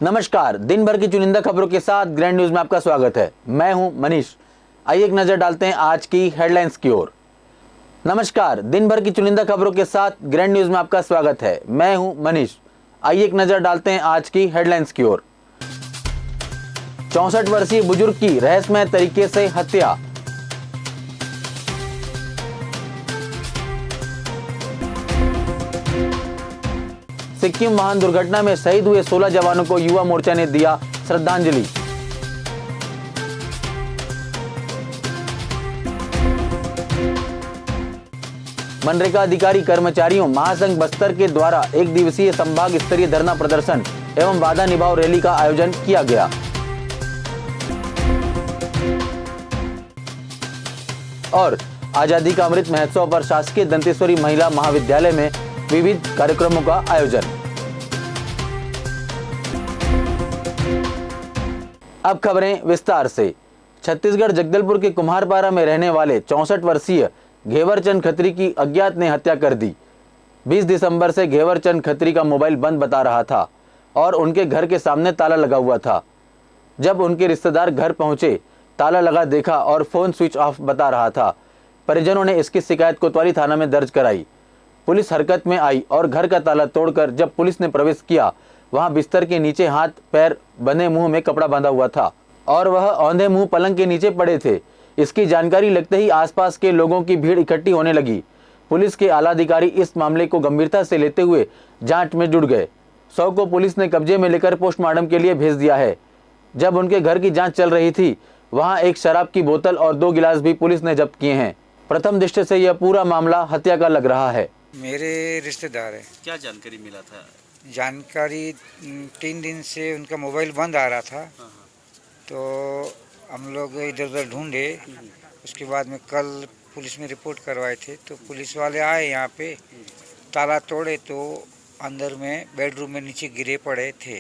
नमस्कार, दिन भर की चुनिंदा खबरों के साथ ग्रैंड न्यूज में आपका स्वागत है। मैं हूं मनीष। आइए एक नजर डालते हैं आज की हेडलाइंस की ओर। नमस्कार, दिन भर की चुनिंदा खबरों के साथ ग्रैंड न्यूज में आपका स्वागत है। मैं हूं मनीष। आइए एक नजर डालते हैं आज की हेडलाइंस की ओर। 64 वर्षीय बुजुर्ग की रहस्यमय तरीके से हत्या। सिक्किम वाहन दुर्घटना में शहीद हुए 16 जवानों को युवा मोर्चा ने दिया श्रद्धांजलि। मनरेगा अधिकारी कर्मचारियों महासंघ बस्तर के द्वारा एक दिवसीय संभाग स्तरीय धरना प्रदर्शन एवं वादा निभाओ रैली का आयोजन किया गया। और आजादी का अमृत महोत्सव पर शासकीय दंतेश्वरी महिला महाविद्यालय में विविध कार्यक्रमों का आयोजन। अब खबरें विस्तार से। छत्तीसगढ़ जगदलपुर के कुम्हारपारा में रहने वाले 64 वर्षीय घेवरचंद खत्री की अज्ञात ने हत्या कर दी। 20 दिसंबर से घेवरचंद खत्री का मोबाइल बंद बता रहा था और उनके घर के सामने ताला लगा हुआ था। जब उनके रिश्तेदार घर पहुंचे, ताला लगा देखा और फोन स्विच ऑफ बता रहा था। परिजनों ने इसकी शिकायत कोतवाली थाना में दर्ज कराई। पुलिस हरकत में आई और घर का ताला तोड़कर जब पुलिस ने प्रवेश किया, वहां बिस्तर के नीचे हाथ पैर बंधे, मुंह में कपड़ा बांधा हुआ था और वह औंधे मुंह पलंग के नीचे पड़े थे। इसकी जानकारी लगते ही आसपास के लोगों की भीड़ इकट्ठी होने लगी। पुलिस के आला अधिकारी इस मामले को गंभीरता से लेते हुए जांच में जुट गए। शव को पुलिस ने कब्जे में लेकर पोस्टमार्टम के लिए भेज दिया है। जब उनके घर की जाँच चल रही थी, वहाँ एक शराब की बोतल और 2 गिलास भी पुलिस ने जब्त किए हैं। प्रथम दृष्टि से यह पूरा मामला हत्या का लग रहा है। मेरे रिश्तेदार है। क्या जानकारी मिला था? जानकारी 3 दिन से उनका मोबाइल बंद आ रहा था, तो हम लोग इधर उधर ढूंढे। उसके बाद में कल पुलिस में रिपोर्ट करवाए थे, तो पुलिस वाले आए यहाँ पे, ताला तोड़े तो अंदर में बेडरूम में नीचे गिरे पड़े थे,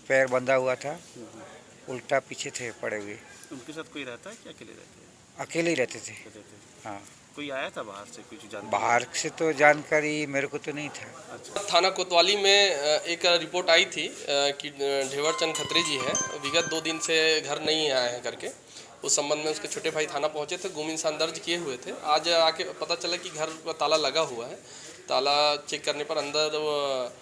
पैर बंधा हुआ था, उल्टा पीछे थे पड़े हुए। उनके साथ कोई रहता है कि अकेले रहते हैं? अकेले ही रहते थे। हाँ। कोई आया था बाहर से कुछ जानकारी? बाहर से तो जानकारी मेरे को तो नहीं था। अच्छा। थाना कोतवाली में एक रिपोर्ट आई थी कि घेवरचंद खत्री जी है, विगत 2 दिन से घर नहीं आए हैं करके। उस संबंध में उसके छोटे भाई थाना पहुंचे थे, गुम इंसान दर्ज किए हुए थे। आज आके पता चला कि घर का ताला लगा हुआ है। ताला चेक करने पर अंदर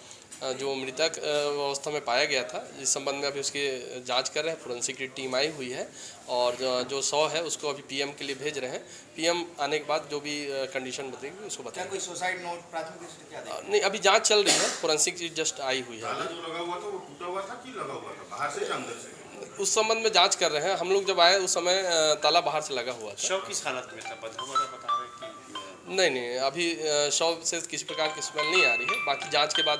जो मृतक अवस्था में पाया गया था, इस संबंध में अभी उसकी जांच कर रहे हैं। फोरेंसिक की टीम आई हुई है और जो शव है उसको अभी पीएम के लिए भेज रहे हैं। पीएम आने के बाद जो भी कंडीशन बताएगी उसको बताएंगे। कोई सुसाइड नोट प्राथमिक दृष्टि क्या देगा? नहीं, अभी जांच चल रही है। फोरेंसिक जस्ट आई हुई है। ताला जो लगा हुआ था वो टूटा हुआ था कि लगा हुआ था, बाहर से या अंदर से? उस संबंध में जांच कर रहे हैं। हम लोग जब आए उस समय ताला बाहर से लगा हुआ था। शव किस हालत में था? बंधा हुआ था बता रहे कि नहीं, अभी शव से किसी प्रकार की स्मेल नहीं आ रही है। बाकी जांच के बाद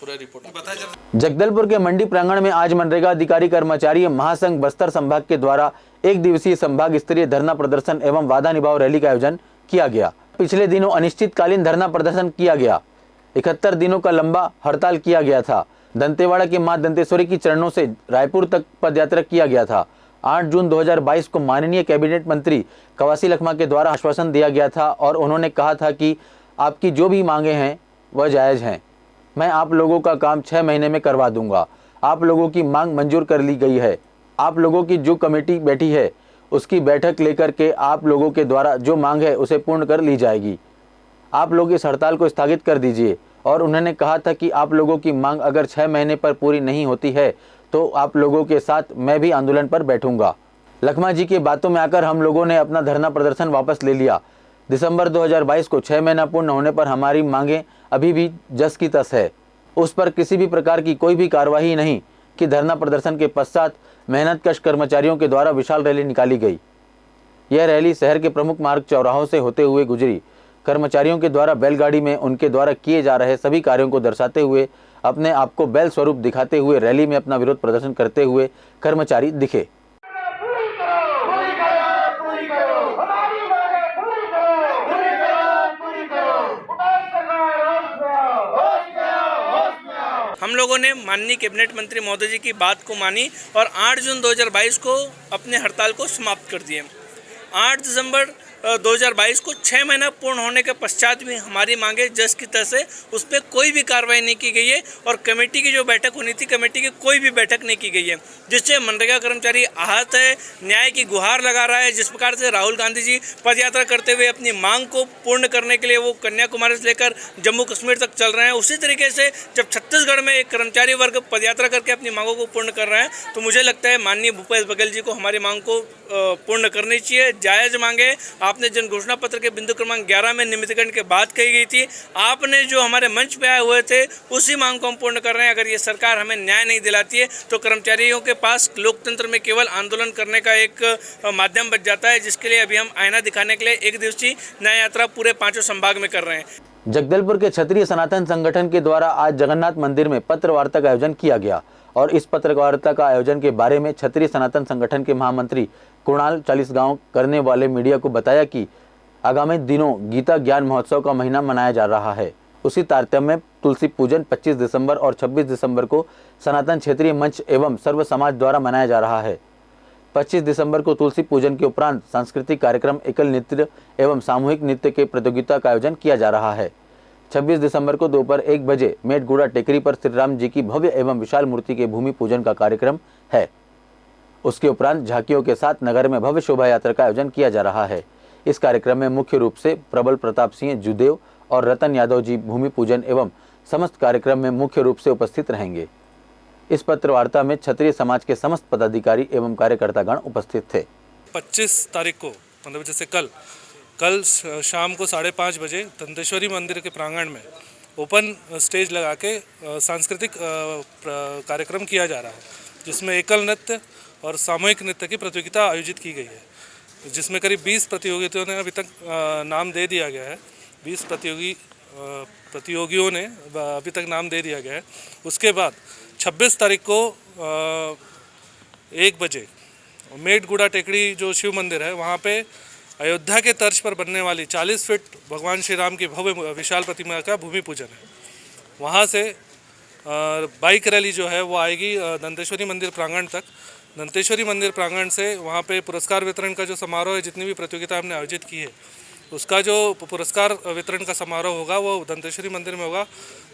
पूरा रिपोर्ट बताया। जगदलपुर के मंडी प्रांगण में आज मनरेगा अधिकारी कर्मचारी महासंघ बस्तर संभाग के द्वारा एक दिवसीय संभाग स्तरीय धरना प्रदर्शन एवं वादा निभाओ रैली का आयोजन किया गया। पिछले दिनों अनिश्चितकालीन धरना प्रदर्शन किया गया। 71 दिनों का लंबा हड़ताल किया गया था। दंतेवाड़ा के मां दंतेश्वरी की चरणों से रायपुर तक पदयात्रा किया गया था। 8 जून 2022 को माननीय कैबिनेट मंत्री कवासी लखमा के द्वारा आश्वासन दिया गया था और उन्होंने कहा था कि आपकी जो भी मांगे हैं वह जायज़ हैं। मैं आप लोगों का काम 6 महीने में करवा दूंगा। आप लोगों की मांग मंजूर कर ली गई है। आप लोगों की जो कमेटी बैठी है उसकी बैठक लेकर के आप लोगों के द्वारा जो मांग है उसे पूर्ण कर ली जाएगी। आप लोग इस हड़ताल को स्थगित कर दीजिए। और उन्होंने कहा था कि आप लोगों की मांग अगर 6 महीने पर पूरी नहीं होती है तो आप लोगों के साथ मैं भी आंदोलन पर बैठूंगा। लखमा जी की बातों में आकर हम लोगों ने अपना धरना प्रदर्शन वापस ले लिया। दिसंबर 2022 को 6 महीना पूर्ण होने पर हमारी मांगें अभी भी जस की तस है। उस पर किसी भी प्रकार की कोई भी कार्रवाई नहीं कि धरना प्रदर्शन के पश्चात मेहनतकश कर्मचारियों के द्वारा विशाल रैली निकाली गई। यह रैली शहर के प्रमुख मार्ग चौराहों से होते हुए गुजरी। कर्मचारियों के द्वारा बैलगाड़ी में उनके द्वारा किए जा रहे सभी कार्यों को दर्शाते हुए अपने आप को बैल स्वरूप दिखाते हुए रैली में अपना विरोध प्रदर्शन करते हुए कर्मचारी दिखे। हम लोगों ने माननीय कैबिनेट मंत्री महोदय जी की बात को मानी और 8 जून 2022 को अपने हड़ताल को समाप्त कर दिए। 8 दिसंबर 2022 को 6 महीना पूर्ण होने के पश्चात भी हमारी मांगे जस की तस है, उस पर कोई भी कार्रवाई नहीं की गई है और कमेटी की जो बैठक होनी थी, कमेटी की कोई भी बैठक नहीं की गई है, जिससे मनरेगा कर्मचारी आहत है, न्याय की गुहार लगा रहा है। जिस प्रकार से राहुल गांधी जी पदयात्रा करते हुए अपनी मांग को पूर्ण करने के लिए वो कन्याकुमारी से लेकर जम्मू कश्मीर तक चल रहे हैं, उसी तरीके से जब छत्तीसगढ़ में एक कर्मचारी वर्ग पदयात्रा करके अपनी मांगों को पूर्ण कर रहे हैं, तो मुझे लगता है माननीय भूपेश बघेल जी को हमारी मांग को पूर्ण करनी चाहिए। जायज़ मांगे आपने जन घोषणा पत्र के बिंदु क्रमांक 11 में नियमितीकरण की बात कही गई थी, आपने जो हमारे मंच पे आए हुए थे उसी मांग को हम पूर्ण कर रहे हैं। अगर ये सरकार हमें न्याय नहीं दिलाती है तो कर्मचारियों के पास लोकतंत्र में केवल आंदोलन करने का एक माध्यम बच जाता है, जिसके लिए अभी हम आईना दिखाने के लिए एक दिवसीय न्याय यात्रा पूरे 5 संभाग में कर रहे हैं। जगदलपुर के क्षत्रिय सनातन संगठन के द्वारा आज जगन्नाथ मंदिर में पत्र वार्ता का आयोजन किया गया और इस पत्रवार्ता का आयोजन के बारे में क्षत्रिय सनातन संगठन के महामंत्री कुणाल चालीसगांव करने वाले मीडिया को बताया कि आगामी दिनों गीता ज्ञान महोत्सव का महीना मनाया जा रहा है। उसी तारतम्य में तुलसी पूजन 25 दिसंबर और 26 दिसंबर को सनातन क्षेत्रीय मंच एवं सर्व समाज द्वारा मनाया जा रहा है। 25 दिसंबर को तुलसी पूजन के उपरांत सांस्कृतिक कार्यक्रम, एकल नृत्य एवं सामूहिक नृत्य के प्रतियोगिता का आयोजन किया जा रहा है। 26 दिसंबर को दोपहर 1 बजे मेटगुड़ा टेकरी पर श्री राम जी की भव्य एवं विशाल मूर्ति के भूमि पूजन का कार्यक्रम है। उसके उपरांत झांकियों के साथ नगर में भव्य शोभा यात्रा का आयोजन किया जा रहा है। इस कार्यक्रम में मुख्य रूप से प्रबल प्रताप सिंह जुदेव और रतन यादव जी भूमि पूजन एवं समस्त कार्यक्रम में मुख्य रूप से उपस्थित रहेंगे। इस पत्र वार्ता में क्षत्रिय समाज के समस्त पदाधिकारी एवं कार्यकर्तागण उपस्थित थे। 25 तारीख को मतलब जैसे कल शाम को 5:30 बजे दंतेश्वरी मंदिर के प्रांगण में ओपन स्टेज लगा के सांस्कृतिक कार्यक्रम किया जा रहा है, जिसमें एकल नृत्य और सामूहिक नृत्य की प्रतियोगिता आयोजित की गई है, जिसमें करीब 20 प्रतियोगियों ने अभी तक नाम दे दिया गया है। 20 प्रतियोगियों ने अभी तक नाम दे दिया गया है। उसके बाद 26 तारीख को 1 बजे मेटगुड़ा टेकड़ी जो शिव मंदिर है, वहाँ पे अयोध्या के तर्ज पर बनने वाली 40 फीट भगवान श्री राम की भव्य विशाल प्रतिमा का भूमि पूजन है। वहाँ से बाइक रैली जो है वो आएगी दंतेश्वरी मंदिर प्रांगण तक। दंतेश्वरी मंदिर प्रांगण से वहाँ पे पुरस्कार वितरण का जो समारोह है, जितनी भी प्रतियोगिता हमने आयोजित की है, उसका जो पुरस्कार वितरण का समारोह होगा वो दंतेश्वरी मंदिर में होगा।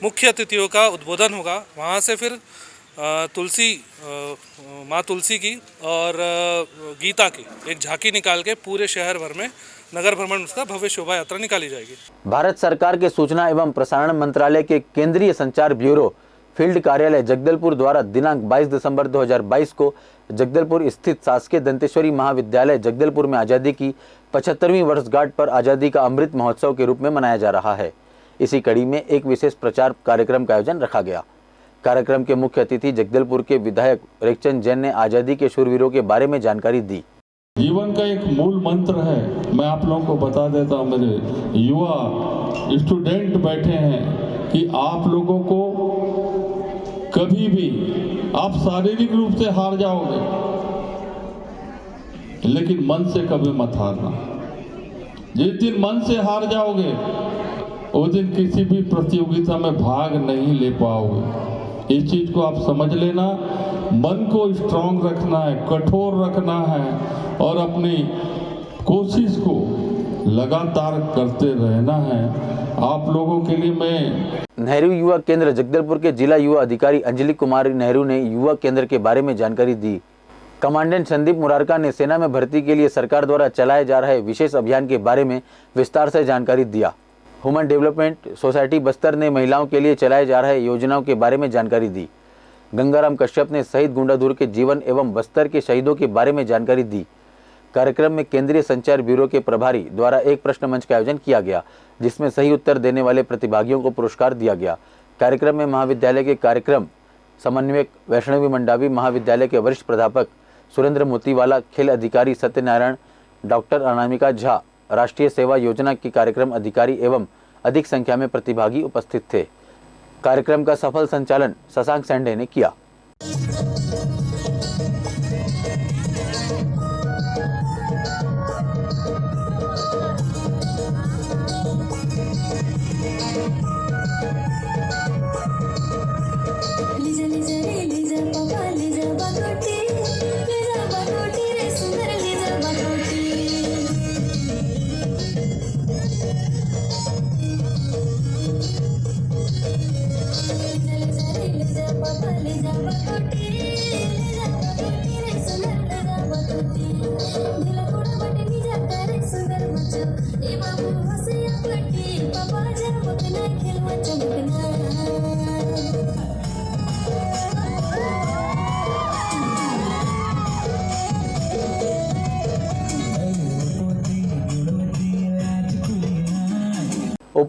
मुख्य अतिथियों का उद्बोधन होगा। वहाँ से फिर माँ तुलसी की और गीता की एक झांकी निकाल के पूरे शहर भर में नगर भ्रमण उसका भव्य शोभा यात्रा निकाली जाएगी। भारत सरकार के सूचना एवं प्रसारण मंत्रालय के केंद्रीय संचार ब्यूरो फील्ड कार्यालय जगदलपुर द्वारा दिनांक 22 दिसंबर 2022 को जगदलपुर स्थित शासकीय दंतेश्वरी महाविद्यालय जगदलपुर में आज़ादी की 75वीं वर्षगांठ पर आज़ादी का अमृत महोत्सव के रूप में मनाया जा रहा है। इसी कड़ी में एक विशेष प्रचार कार्यक्रम का आयोजन रखा गया। कार्यक्रम के मुख्य अतिथि जगदलपुर के विधायक रेखचंद जैन ने आज़ादी के शूरवीरों के बारे में जानकारी दी। जीवन का एक मूल मंत्र है, मैं आप लोगों को बता देता हूँ, मेरे युवा स्टूडेंट बैठे हैं, कि आप लोगों को कभी भी आप शारीरिक रूप से हार जाओगे, लेकिन मन से कभी मत हारना। जिस दिन मन से हार जाओगे उस दिन किसी भी प्रतियोगिता में भाग नहीं ले पाओगे। इस चीज को आप समझ लेना। मन को स्ट्रांग रखना है, कठोर रखना है और अपनी कोशिश को लगातार करते रहना है। आप लोगों के लिए मैं नेहरू युवा केंद्र जगदलपुर के जिला युवा अधिकारी अंजलि कुमारी नेहरू ने युवा केंद्र के बारे में जानकारी दी। कमांडेंट संदीप मुरारका ने सेना में भर्ती के लिए सरकार द्वारा चलाए जा रहे विशेष अभियान के बारे में विस्तार से जानकारी दिया। ह्यूमन डेवलपमेंट सोसाइटी बस्तर ने महिलाओं के लिए चलाए जा रहे योजनाओं के बारे में जानकारी दी। गंगाराम कश्यप ने शहीद गुंडाधुर के जीवन एवं बस्तर के शहीदों के बारे में जानकारी दी। कार्यक्रम में केंद्रीय संचार ब्यूरो के प्रभारी द्वारा एक प्रश्न मंच का आयोजन किया गया, जिसमें सही उत्तर देने वाले प्रतिभागियों को पुरस्कार दिया गया। कार्यक्रम में महाविद्यालय के कार्यक्रम समन्वयक वैष्णवी मंडावी, महाविद्यालय के वरिष्ठ प्राध्यापक सुरेंद्र मोतीवाला, खेल अधिकारी सत्यनारायण, डॉक्टर अनामिका झा, राष्ट्रीय सेवा योजना के कार्यक्रम अधिकारी एवं अधिक संख्या में प्रतिभागी उपस्थित थे। कार्यक्रम का सफल संचालन शशांक सेंडे ने किया।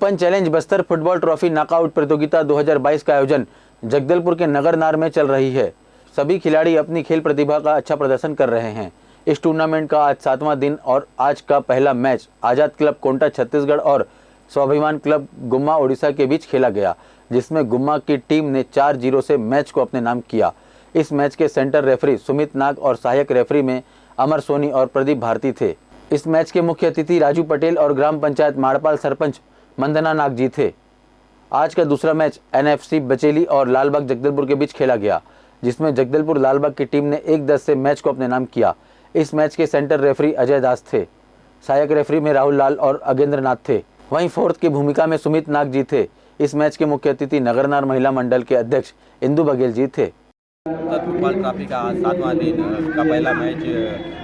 Open challenge Bastar football trophy knockout प्रतियोगिता 2022 का आयोजन जगदलपुर के नगरनार में चल रही है। सभी खिलाड़ी अपनी खेल प्रतिभा का अच्छा प्रदर्शन कर रहे हैं। इस टूर्नामेंट का आज 7वां दिन और आज का पहला मैच आज़ाद क्लब कोंटा छत्तीसगढ़ और स्वाभिमान क्लब गुम्मा उड़ीसा के बीच खेला गया, जिसमें गुम्मा की टीम ने 4-0 से मैच को अपने नाम किया। इस मैच के सेंटर रेफरी सुमित नाग और सहायक रेफरी में अमर सोनी और प्रदीप भारती थे। इस मैच के मुख्य अतिथि राजू पटेल और ग्राम पंचायत माड़पाल सरपंच मंदना नाग जी थे। आज का दूसरा मैच एनएफसी बचेली और लालबाग जगदलपुर के बीच खेला गया, जिसमें जगदलपुर लालबाग की टीम ने 1-10 से मैच को अपने नाम किया। इस मैच के सेंटर रेफरी अजय दास थे। सहायक रेफरी में राहुल लाल और अगेंद्र नाथ थे। वहीं फोर्थ की भूमिका में सुमित नाग जी थे। इस मैच के मुख्य अतिथि नगरनार महिला मंडल के अध्यक्ष इंदु बघेल जी थे। फुटबॉल ट्रॉफी का 7वां दिन का पहला मैच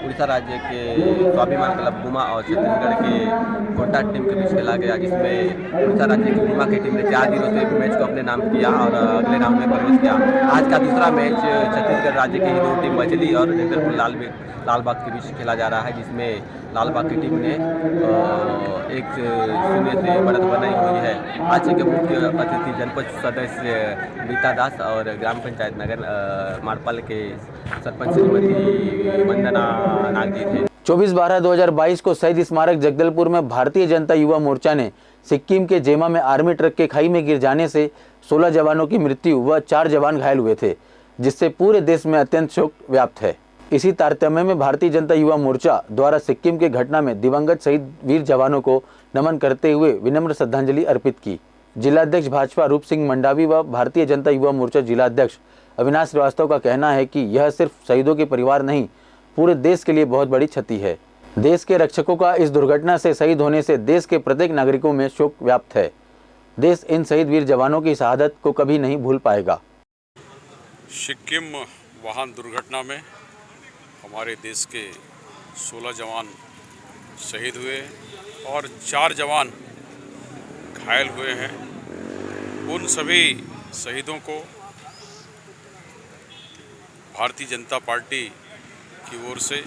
उड़ीसा राज्य के स्वाभिमान क्लब गुम्मा और छत्तीसगढ़ के कोंटा टीम के बीच खेला गया, जिसमें उड़ीसा राज्य की गुम्मा की टीम ने 4-0 से मैच को अपने नाम किया और अगले राउंड में प्रवेश किया। आज का दूसरा मैच छत्तीसगढ़ राज्य की ही दो टीम बचेली और जगदलपुर लालबाग के बीच खेला जा रहा है, जिसमें लालबाग की टीम ने 1-0 से बढ़त बनाई हुई है। आज के मुख्य अतिथि जनपद सदस्य रीता दास और ग्राम पंचायत नगर माड़पाल के सरपंच श्रीमती वंदना नाग जी थे। 24/12/2022 को शहीद स्मारक जगदलपुर में भारतीय जनता युवा मोर्चा ने सिक्किम के जेमा में आर्मी ट्रक के खाई में गिर जाने से 16 जवानों की मृत्यु व 4 जवान घायल हुए थे, जिससे पूरे देश में अत्यंत शोक व्याप्त है। इसी तारतम्य में भारतीय जनता युवा मोर्चा द्वारा सिक्किम के घटना में दिवंगत शहीद वीर जवानों को नमन करते हुए विनम्र श्रद्धांजलि अर्पित की। जिलाध्यक्ष भाजपा रूप सिंह मंडावी व भारतीय जनता युवा मोर्चा जिलाध्यक्ष अविनाश श्रीवास्तव का कहना है कि यह सिर्फ शहीदों के परिवार नहीं, पूरे देश के लिए बहुत बड़ी क्षति है। देश के रक्षकों का इस दुर्घटना से शहीद होने से देश के प्रत्येक नागरिकों में शोक व्याप्त है। देश इन शहीद वीर जवानों की शहादत को कभी नहीं भूल पाएगा। सिक्किम वाहन दुर्घटना में हमारे देश के 16 जवान शहीद हुए और 4 जवान घायल हुए हैं। उन सभी शहीदों को भारतीय जनता पार्टी की ओर से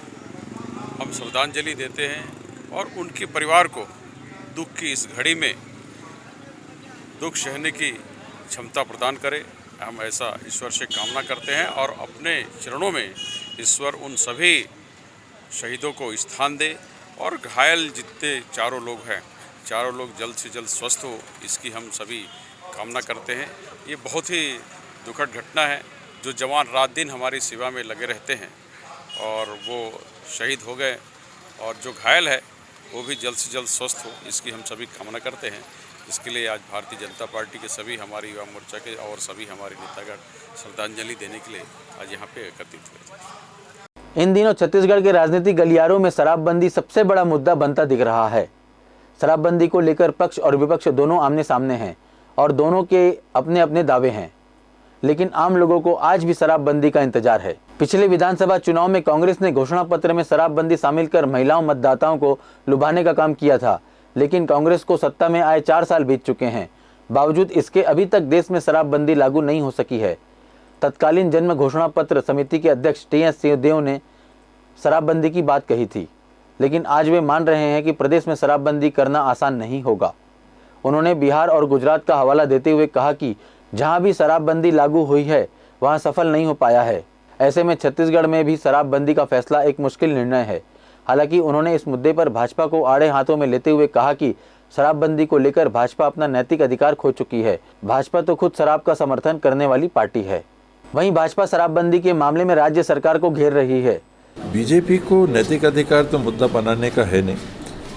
हम श्रद्धांजलि देते हैं और उनके परिवार को दुख की इस घड़ी में दुख सहने की क्षमता प्रदान करे। हम ऐसा ईश्वर से कामना करते हैं और अपने चरणों में ईश्वर उन सभी शहीदों को स्थान दे और घायल जितने चारों लोग हैं, चारों लोग जल्द से जल्द स्वस्थ हो, इसकी हम सभी कामना करते हैं। ये बहुत ही दुखद घटना है। जो जवान रात दिन हमारी सेवा में लगे रहते हैं और वो शहीद हो गए और जो घायल है वो भी जल्द से जल्द स्वस्थ हो, इसकी हम सभी कामना करते हैं। इसके लिए आज भारतीय जनता पार्टी के सभी हमारे युवा मोर्चा के और सभी हमारे नेतागण श्रद्धांजलि देने के लिए आज यहाँ पे एकत्रित हुए थे। इन दिनों छत्तीसगढ़ के राजनीतिक गलियारों में शराबबंदी सबसे बड़ा मुद्दा बनता दिख रहा है। शराबबंदी को लेकर पक्ष और विपक्ष दोनों आमने सामने हैं और दोनों के अपने अपने दावे हैं, लेकिन आम लोगों को आज भी शराबबंदी का इंतजार है। पिछले विधानसभा चुनाव में कांग्रेस ने घोषणा पत्र में शराबबंदी शामिल कर महिलाओं मतदाताओं को लुभाने का काम किया था, लेकिन कांग्रेस को सत्ता में आए 4 साल बीत चुके हैं। बावजूद इसके अभी तक देश में शराबबंदी लागू नहीं हो सकी है। तत्कालीन जन्म घोषणा पत्र समिति के अध्यक्ष टी.एस. सिंहदेव ने शराबबंदी की बात कही थी, लेकिन आज वे मान रहे हैं कि प्रदेश में शराबबंदी करना आसान नहीं होगा। उन्होंने बिहार और गुजरात का हवाला देते हुए कहा कि जहां भी शराबबंदी लागू हुई है वहां सफल नहीं हो पाया है। ऐसे में छत्तीसगढ़ में भी शराबबंदी का फैसला एक मुश्किल निर्णय है। हालांकि उन्होंने इस मुद्दे पर भाजपा को आड़े हाथों में लेते हुए कहा कि शराबबंदी को लेकर भाजपा अपना नैतिक अधिकार खो चुकी है। भाजपा तो खुद शराब का समर्थन करने वाली पार्टी है। वहीं भाजपा शराबबंदी के मामले में राज्य सरकार को घेर रही है। बीजेपी को नैतिक अधिकार तो मुद्दा बनाने का है नहीं,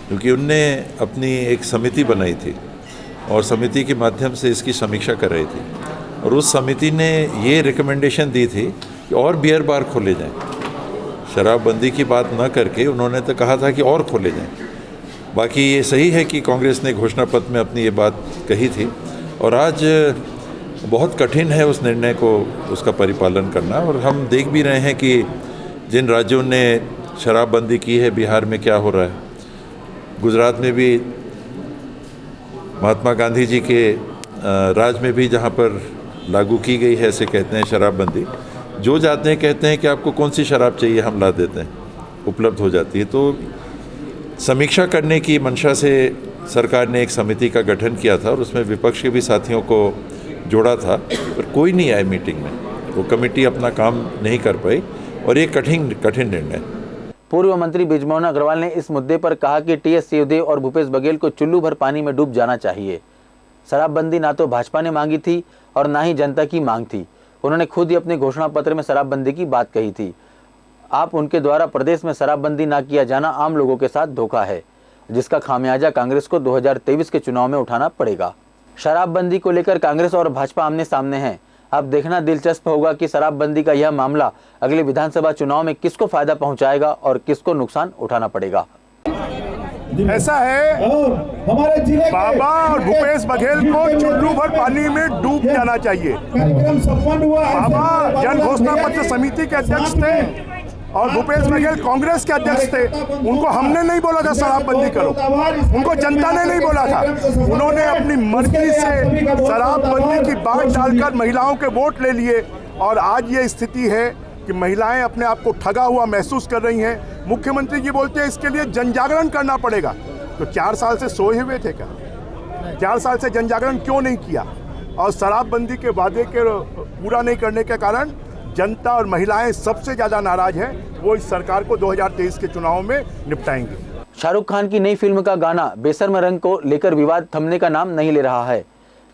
क्योंकि उनने अपनी एक समिति बनाई थी और समिति के माध्यम से इसकी समीक्षा कर रही थी और उस समिति ने ये रिकमेंडेशन दी थी कि और बियर बार खोले जाएं। शराबबंदी की बात न करके उन्होंने तो कहा था कि और खोले जाएं। बाकी ये सही है कि कांग्रेस ने घोषणा पत्र में अपनी ये बात कही थी और आज बहुत कठिन है उस निर्णय को उसका परिपालन करना। और हम देख भी रहे हैं कि जिन राज्यों ने शराबबंदी की है, बिहार में क्या हो रहा है, गुजरात में भी महात्मा गांधी जी के राज में भी जहाँ पर लागू की गई है, ऐसे कहते हैं शराबबंदी, जो जाते हैं कहते हैं कि आपको कौन सी शराब चाहिए हम ला देते हैं, उपलब्ध हो जाती है। तो समीक्षा करने की मंशा से सरकार ने एक समिति का गठन किया था और उसमें विपक्ष के भी साथियों को जोड़ा था, पर कोई नहीं आया मीटिंग में। वो कमेटी अपना काम नहीं कर पाई और ये कठिन निर्णय। पूर्व मंत्री बृजमोहन अग्रवाल ने इस मुद्दे पर कहा कि टीएस सिंहदेव और भूपेश बघेल को चुल्लू भर पानी में डूब जाना चाहिए। शराबबंदी ना तो भाजपा ने मांगी थी और ना ही जनता की मांग थी। उन्होंने खुद ही अपने घोषणा पत्र में शराबबंदी की बात कही थी। आप उनके द्वारा प्रदेश में शराबबंदी ना किया जाना आम लोगों के साथ धोखा है, जिसका खामियाजा कांग्रेस को 2023 के चुनाव में उठाना पड़ेगा। शराबबंदी को लेकर कांग्रेस और भाजपा आमने सामने हैं। अब देखना दिलचस्प होगा कि शराबबंदी का यह मामला अगले विधानसभा चुनाव में किसको फायदा पहुंचाएगा और किसको नुकसान उठाना पड़ेगा। ऐसा है, बाबा और भूपेश बघेल को चुल्लू भर पानी में डूब जाना चाहिए। बाबा जन घोषणा पत्र समिति के अध्यक्ष थे और भूपेश बघेल कांग्रेस के अध्यक्ष थे। उनको हमने नहीं बोला था शराबबंदी करो, उनको जनता ने नहीं बोला था। उन्होंने अपनी मर्जी से शराबबंदी की बात डालकर महिलाओं के वोट ले लिए और आज ये स्थिति है कि महिलाएं अपने आप को ठगा हुआ महसूस कर रही हैं। मुख्यमंत्री जी बोलते हैं इसके लिए जन जागरण करना पड़ेगा, तो 4 साल से सोए हुए थे क्या? 4 साल से जन जागरण क्यों नहीं किया? और शराबबंदी के वादे के पूरा नहीं करने के कारण जनता और महिलाएं सबसे ज़्यादा नाराज हैं। वो इस सरकार को 2023 के चुनाव में निपटाएंगे। शाहरुख खान की नई फिल्म का गाना बेशर्म रंग को लेकर विवाद थमने का नाम नहीं ले रहा है।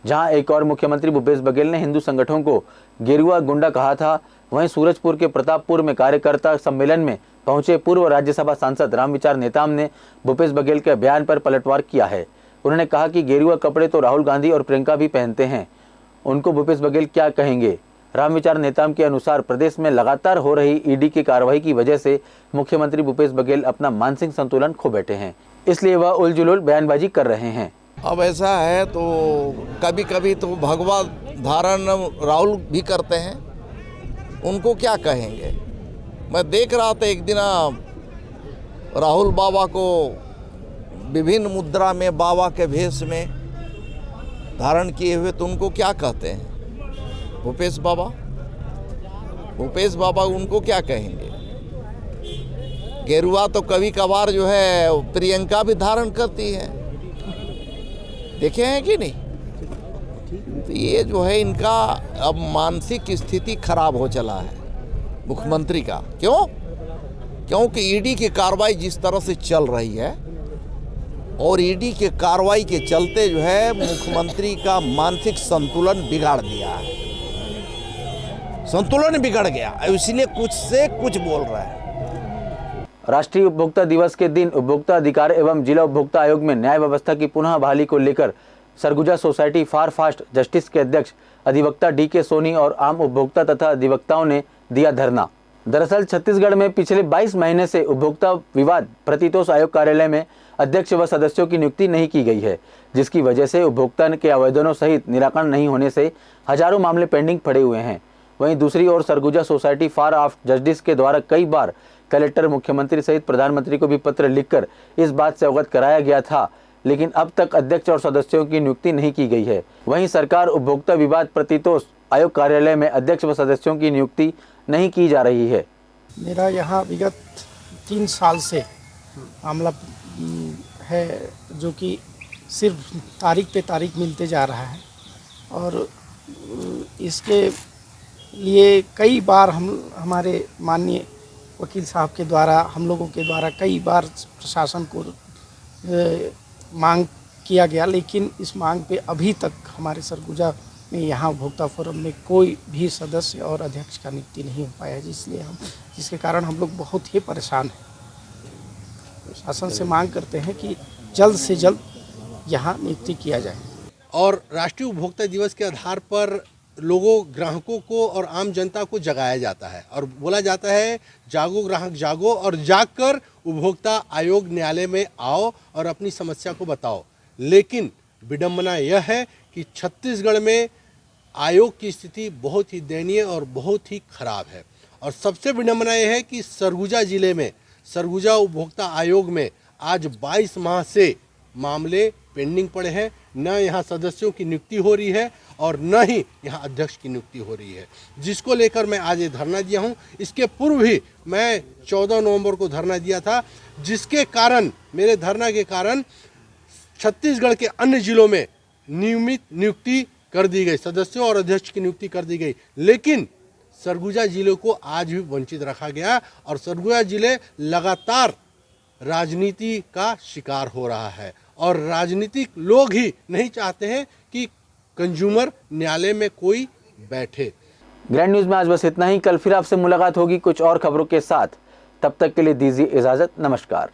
जहां एक और मुख्यमंत्री भूपेश बघेल ने हिंदू संगठनों को गेरुआ गुंडा कहा था, वहीं सूरजपुर के प्रतापपुर में कार्यकर्ता सम्मेलन में पहुंचे पूर्व राज्यसभा सांसद रामविचार नेताम ने भूपेश बघेल के बयान पर पलटवार किया है। उन्होंने कहा कि गेरुआ कपड़े तो राहुल गांधी और प्रियंका भी पहनते हैं, उनको भूपेश बघेल क्या कहेंगे। रामविचार नेताम के अनुसार प्रदेश में लगातार हो रही ईडी की कार्रवाई की वजह से मुख्यमंत्री भूपेश बघेल अपना मानसिक संतुलन खो बैठे हैं, इसलिए वह उलझुल बयानबाजी कर रहे हैं। अब ऐसा है तो कभी कभी तो भगवा धारण राहुल भी करते हैं, उनको क्या कहेंगे। मैं देख रहा था एक दिन राहुल बाबा को विभिन्न मुद्रा में बाबा के भेष में धारण किए हुए, तो उनको क्या कहते हैं भूपेश बाबा उनको क्या कहेंगे। गेरुआ तो कभी कभार जो है प्रियंका भी धारण करती है, देखे हैं कि नहीं। तो ये जो है इनका अब मानसिक स्थिति खराब हो चला है मुख्यमंत्री का। क्योंकि ईडी की कार्रवाई जिस तरह से चल रही है और ईडी के कार्रवाई के चलते जो है मुख्यमंत्री का मानसिक संतुलन बिगाड़ दिया है, संतुलन बिगड़ गया, इसलिए कुछ से कुछ बोल रहा है। राष्ट्रीय उपभोक्ता दिवस के दिन उपभोक्ता अधिकार एवं जिला उपभोक्ता आयोग में न्याय व्यवस्था की पुनः बहाली को लेकर Surguja society for fast justice के अध्यक्ष अधिवक्ता DK सोनी और आम उपभोक्ता तथा अधिवक्ताओं ने दिया धरना। दरअसल छत्तीसगढ़ में पिछले 22 महीने से उपभोक्ता विवाद प्रतितोष आयोग कार्यालय में अध्यक्ष व सदस्यों की नियुक्ति नहीं की गई है, जिसकी वजह से उपभोक्ता के आवेदनों सहित निराकरण नहीं होने से हजारों मामले पेंडिंग पड़े हुए हैं। वहीं दूसरी ओर Surguja society for fast justice के द्वारा कई बार कलेक्टर, मुख्यमंत्री सहित प्रधानमंत्री को भी पत्र लिखकर इस बात से अवगत कराया गया था, लेकिन अब तक अध्यक्ष और सदस्यों की नियुक्ति नहीं की गई है। वहीं सरकार उपभोक्ता विवाद प्रतितोष आयोग कार्यालय में अध्यक्ष व सदस्यों की नियुक्ति नहीं की जा रही है। मेरा यहाँ विगत 3 साल से मामला है, जो कि सिर्फ तारीख पे तारीख मिलते जा रहा है और इसके लिए कई बार हमारे माननीय वकील साहब के द्वारा, हम लोगों के द्वारा कई बार प्रशासन को मांग किया गया, लेकिन इस मांग पे अभी तक हमारे सरगुजा में यहाँ उपभोक्ता फोरम में कोई भी सदस्य और अध्यक्ष का नियुक्ति नहीं हो पाया, जिसके कारण हम लोग बहुत ही परेशान हैं। प्रशासन से मांग करते हैं कि जल्द से जल्द यहाँ नियुक्ति किया जाए। और राष्ट्रीय उपभोक्ता दिवस के आधार पर लोगों, ग्राहकों को और आम जनता को जगाया जाता है और बोला जाता है जागो ग्राहक जागो, और जागकर उपभोक्ता आयोग न्यायालय में आओ और अपनी समस्या को बताओ। लेकिन विडंबना यह है कि छत्तीसगढ़ में आयोग की स्थिति बहुत ही दयनीय और बहुत ही खराब है। और सबसे विडंबना यह है कि सरगुजा जिले में, सरगुजा उपभोक्ता आयोग में आज 22 माह से मामले पेंडिंग पड़े हैं। न यहाँ सदस्यों की नियुक्ति हो रही है और न ही यहाँ अध्यक्ष की नियुक्ति हो रही है, जिसको लेकर मैं आज ये धरना दिया हूँ। इसके पूर्व भी मैं 14 नवंबर को धरना दिया था, जिसके कारण, मेरे धरना के कारण छत्तीसगढ़ के अन्य जिलों में नियमित नियुक्ति कर दी गई, सदस्यों और अध्यक्ष की नियुक्ति कर दी गई, लेकिन सरगुजा जिले को आज भी वंचित रखा गया और सरगुजा जिले लगातार राजनीति का शिकार हो रहा है और राजनीतिक लोग ही नहीं चाहते हैं कि कंज्यूमर न्यायालय में कोई बैठे। ग्रैंड न्यूज में आज बस इतना ही। कल फिर आपसे मुलाकात होगी कुछ और खबरों के साथ। तब तक के लिए दीजिए इजाजत। नमस्कार।